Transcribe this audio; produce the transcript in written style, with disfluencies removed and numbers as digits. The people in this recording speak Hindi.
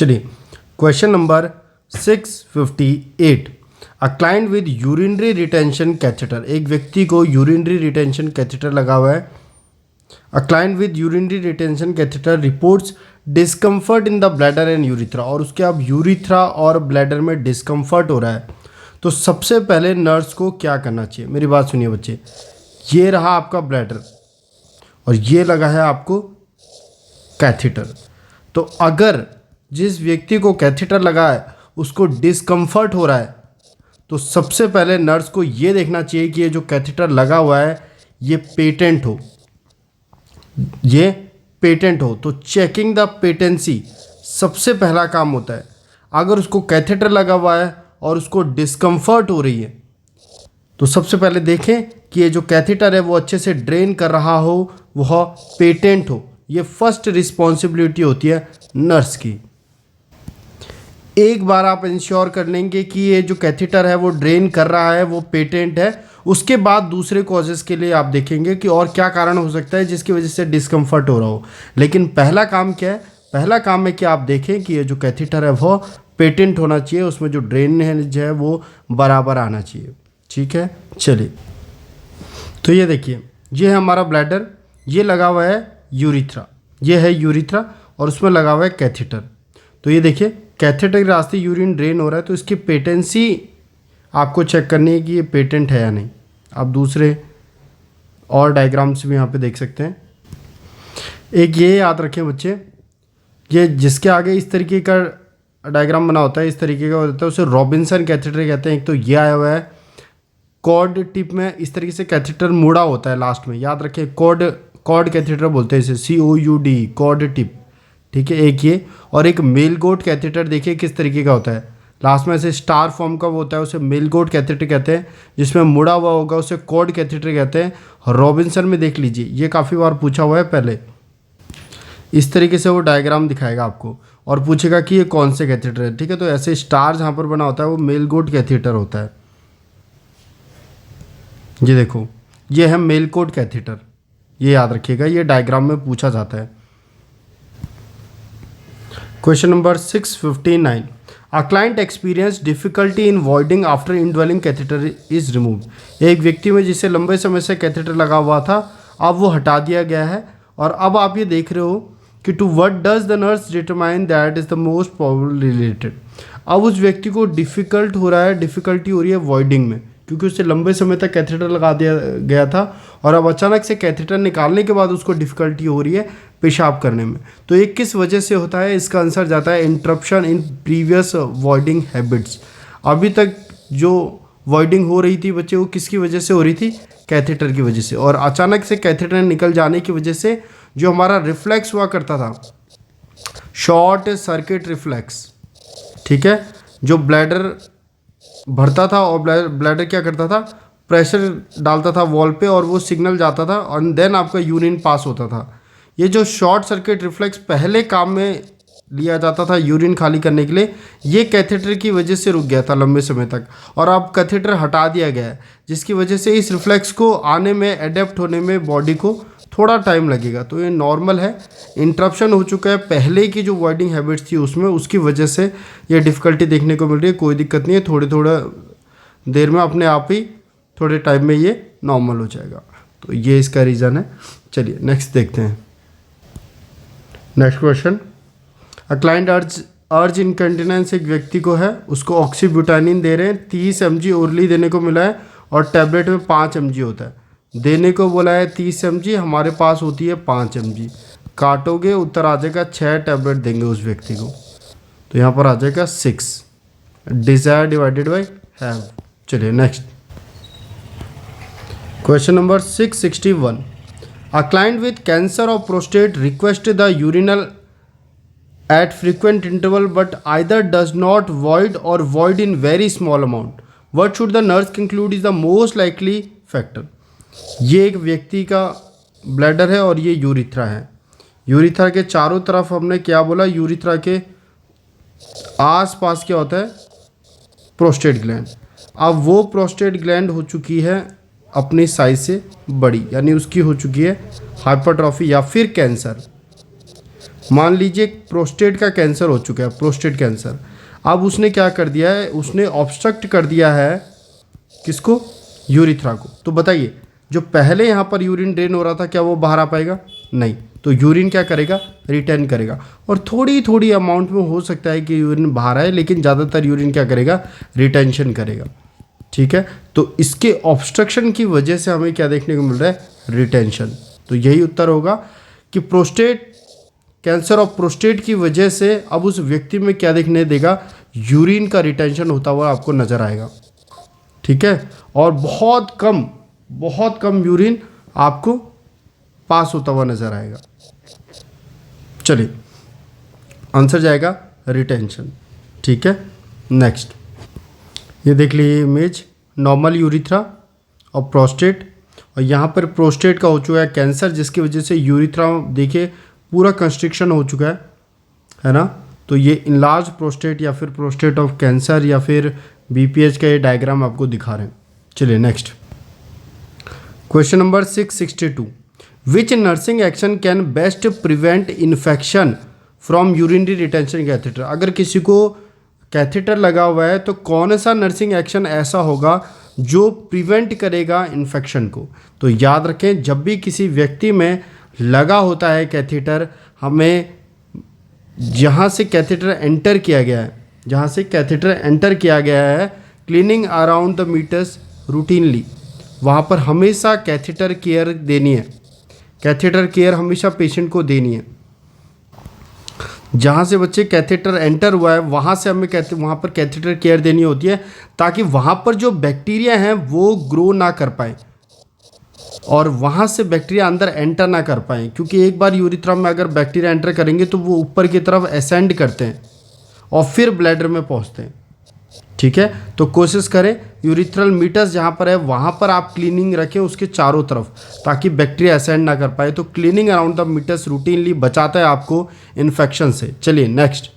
चलिए question number 658। A client with urinary retention catheter, एक व्यक्ति को यूरिनरी रिटेंशन कैथेटर लगा हुआ है। A client with urinary retention catheter reports discomfort in the bladder and urethra, और उसके अब यूरिथ्रा और ब्लैडर में डिस्कम्फर्ट हो रहा है। तो सबसे पहले नर्स को क्या करना चाहिए? मेरी बात सुनिए बच्चे, ये रहा आपका ब्लैडर और ये लगा है आपको कैथेटर। तो अगर जिस व्यक्ति को कैथेटर लगा है उसको डिस्कम्फर्ट हो रहा है तो सबसे पहले नर्स को ये देखना चाहिए कि ये जो कैथेटर लगा हुआ है ये पेटेंट हो, ये पेटेंट हो। तो चेकिंग द पेटेंसी सबसे पहला काम होता है। अगर उसको कैथेटर लगा हुआ है और उसको डिस्कम्फर्ट हो रही है तो सबसे पहले देखें कि ये जो कैथेटर है वो अच्छे से ड्रेन कर रहा हो, वह पेटेंट हो। ये फर्स्ट रिस्पॉन्सिबिलिटी होती है नर्स की। एक बार आप इंश्योर कर लेंगे कि ये जो कैथेटर है वो ड्रेन कर रहा है, वो पेटेंट है, उसके बाद दूसरे कॉजेज़ के लिए आप देखेंगे कि और क्या कारण हो सकता है जिसकी वजह से डिस्कम्फर्ट हो रहा हो। लेकिन पहला काम क्या है? पहला काम है कि आप देखें कि ये जो कैथेटर है वो पेटेंट होना चाहिए, उसमें जो ड्रेनेज है वो बराबर आना चाहिए। ठीक है, चलिए तो ये देखिए, ये है हमारा ब्लैडर, ये लगा हुआ है यूरिथ्रा, ये है यूरिथ्रा और उसमें लगा हुआ है कैथेटर। तो ये देखिए कैथेटर के रास्ते यूरिन ड्रेन हो रहा है, तो इसकी पेटेंसी आपको चेक करनी है कि ये पेटेंट है या नहीं। आप दूसरे और डायग्राम्स भी यहाँ पे देख सकते हैं। एक ये याद रखें बच्चे, ये जिसके आगे इस तरीके का डायग्राम बना होता है, इस तरीके का होता है, उसे रॉबिन्सन कैथेटर कहते हैं। एक तो ये आया हुआ है कॉर्ड टिप में, इस तरीके से कैथेटर मुड़ा होता है लास्ट में, याद रखें कॉर्ड कैथेटर बोलते हैं इसे, COUD, कॉर्ड टिप। ठीक है, एक ये, और एक मेल गोट कैथेटर देखिए किस तरीके का होता है, लास्ट में ऐसे स्टार फॉर्म का वो होता है, उसे मेल गोट कैथेटर कहते हैं। जिसमें मुड़ा हुआ होगा उसे कॉर्ड कैथेटर कहते हैं। रॉबिन्सन में देख लीजिए, ये काफ़ी बार पूछा हुआ है पहले। इस तरीके से वो डायग्राम दिखाएगा आपको और पूछेगा कि ये कौन से कैथेटर है। ठीक है, तो ऐसे स्टार जहाँ पर बना होता है वो मेल गोट कैथेटर होता है। ये देखो, ये है मेल गोट कैथेटर, ये याद रखिएगा, ये डायग्राम में पूछा जाता है। Question number 659। A client experience difficulty in voiding after indwelling catheter is remove. एक व्यक्ति में जिसे लंबे समय से कैथेटर लगा हुआ था, अब वो हटा दिया गया है। और अब आप ये देख रहे हो कि to what does the nurse determine that is the most probable related. अब उस व्यक्ति को डिफ़िकल्ट हो रहा है, डिफ़िकल्टी हो रही है वॉइडिंग में, क्योंकि उससे लंबे समय तक कैथेटर लगा दिया गया था और अब अचानक से कैथेटर निकालने के बाद उसको डिफ़िकल्टी हो रही है पेशाब करने में। तो ये किस वजह से होता है? इसका आंसर जाता है interruption in previous voiding habits. अभी तक जो वॉइडिंग हो रही थी बच्चे, वो किसकी वजह से हो रही थी? कैथेटर की वजह से। और अचानक से कैथेटर निकल जाने की वजह से जो हमारा रिफ्लेक्स हुआ करता था, शॉर्ट सर्किट रिफ्लेक्स, ठीक है, जो ब्लैडर भरता था और ब्लैडर क्या करता था, प्रेशर डालता था वॉल पे और वो सिग्नल जाता था और देन आपका यूरिन पास होता था। ये जो शॉर्ट सर्किट रिफ्लेक्स पहले काम में लिया जाता था यूरिन खाली करने के लिए, ये कैथेटर की वजह से रुक गया था लंबे समय तक, और अब कैथेटर हटा दिया गया है, जिसकी वजह से इस रिफ्लेक्स को आने में, एडेप्ट होने में बॉडी को थोड़ा टाइम लगेगा। तो ये नॉर्मल है, इंटरप्शन हो चुका है पहले की जो वॉइडिंग हैबिट्स थी उसमें, उसकी वजह से ये डिफ़िकल्टी देखने को मिल रही है। कोई दिक्कत नहीं है, थोड़ा देर में अपने आप ही थोड़े टाइम में ये नॉर्मल हो जाएगा। तो ये इसका रीज़न है। चलिए नेक्स्ट देखते हैं। Next question. अ क्लाइंट अर्ज इनकंटिनेंस, एक व्यक्ति को है, उसको ऑक्सीब्यूटानिन दे रहे हैं, 30 mg ओरली देने को मिला है और टैबलेट में 5 mg होता है। देने को बोला है 30 mg, हमारे पास होती है 5 mg। काटोगे उत्तर आ जाएगा 6 टैबलेट देंगे उस व्यक्ति को, तो यहाँ पर आ जाएगा 6। Desire divided by have. चलिए next question number 661। A client with cancer of prostate request the urinal at frequent interval but either does not void or void in very small amount. What should the nurse conclude is the most likely factor? ये एक व्यक्ति का ब्लैडर है और ये यूरिथ्रा है। यूरिथ्रा के चारों तरफ हमने क्या बोला? यूरिथ्रा के आसपास क्या होता है? Prostate gland. अब वो प्रोस्टेट ग्लैंड हो चुकी है अपनी साइज से बड़ी, यानी उसकी हो चुकी है हाइपरट्रॉफी या फिर कैंसर। मान लीजिए प्रोस्टेट का कैंसर हो चुका है, प्रोस्टेट कैंसर। अब उसने क्या कर दिया है, उसने ऑब्स्ट्रक्ट कर दिया है किसको, यूरिथ्रा को। तो बताइए जो पहले यहाँ पर यूरिन ड्रेन हो रहा था क्या वो बाहर आ पाएगा, नहीं। तो यूरिन क्या करेगा, रिटेन करेगा। और थोड़ी थोड़ी अमाउंट में हो सकता है कि यूरिन बाहर आए, लेकिन ज़्यादातर यूरिन क्या करेगा, रिटेंशन करेगा। ठीक है, तो इसके ऑब्स्ट्रक्शन की वजह से हमें क्या देखने को मिल रहा है, रिटेंशन। तो यही उत्तर होगा कि प्रोस्टेट कैंसर ऑफ प्रोस्टेट की वजह से अब उस व्यक्ति में क्या देखने देगा, यूरिन का रिटेंशन होता हुआ आपको नजर आएगा। ठीक है, और बहुत कम यूरिन आपको पास होता हुआ नजर आएगा। चलिए आंसर जाएगा रिटेंशन। ठीक है, नेक्स्ट ये देख लीजिए इमेज, नॉर्मल यूरिथ्रा और प्रोस्टेट, और यहाँ पर प्रोस्टेट का हो चुका है कैंसर, जिसकी वजह से यूरिथ्रा देखिए पूरा कंस्ट्रिक्शन हो चुका है ना। तो ये इनलार्ज प्रोस्टेट या फिर प्रोस्टेट ऑफ कैंसर या फिर बीपीएच का ये डायग्राम आपको दिखा रहे हैं। चलिए next question number 662, which nursing action can best prevent infection from urinary retention catheter. अगर किसी को कैथेटर लगा हुआ है तो कौन सा नर्सिंग एक्शन ऐसा होगा जो प्रिवेंट करेगा इन्फेक्शन को। तो याद रखें, जब भी किसी व्यक्ति में लगा होता है कैथेटर, हमें जहाँ से कैथेटर एंटर किया गया है, cleaning around the meters routinely, वहाँ पर हमेशा कैथेटर केयर देनी है। कैथेटर केयर हमेशा पेशेंट को देनी है। जहाँ से बच्चे कैथेटर एंटर हुआ है वहाँ से हमें वहाँ पर कैथेटर केयर देनी होती है, ताकि वहाँ पर जो बैक्टीरिया हैं वो ग्रो ना कर पाए और वहाँ से बैक्टीरिया अंदर एंटर ना कर पाएँ। क्योंकि एक बार यूरिथ्रा में अगर बैक्टीरिया एंटर करेंगे तो वो ऊपर की तरफ असेंड करते हैं और फिर ब्लैडर में पहुँचते हैं। ठीक है, तो कोशिश करें यूरिथ्रल मीटर्स जहाँ पर है वहाँ पर आप क्लीनिंग रखें उसके चारों तरफ, ताकि बैक्टीरिया असेंड ना कर पाए। तो cleaning around the meters routinely बचाता है आपको इन्फेक्शन से। चलिए नेक्स्ट